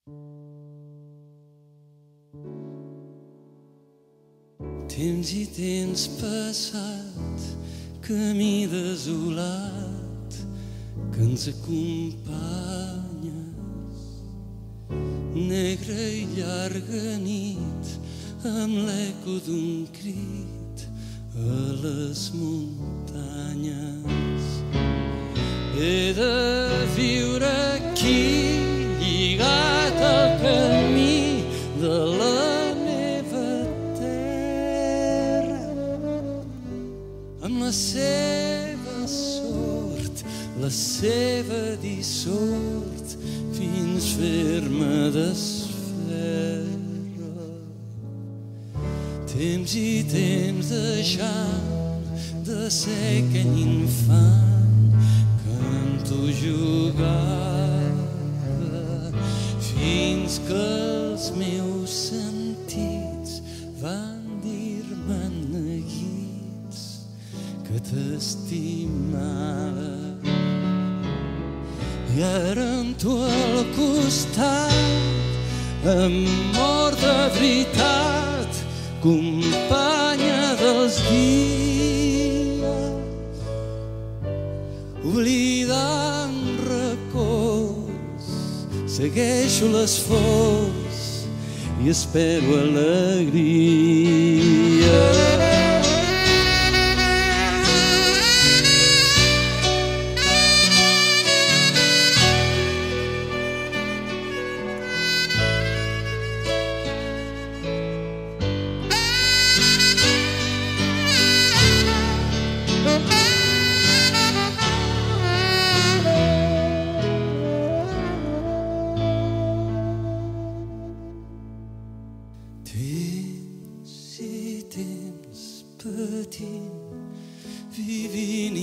Temps i temps passat, camí desolat, que ens acompanyes. Negra i llarga nit, amb l'eco d'un crit a les muntanyes. He de viure aquí, lligat al camí de la meva terra, amb la seva sort, la seva dissort, fins fer-me desfer-la. Temps i temps deixant de ser aquell infant que amb tu jugava, fins que els meus sentits van dir-me neguits que t'estimava. I ara amb tu al costat, amor de veritat, companya dels dies, oblidant records, segueixo l'esforç i espero alegria. Temps i temps patint, vivint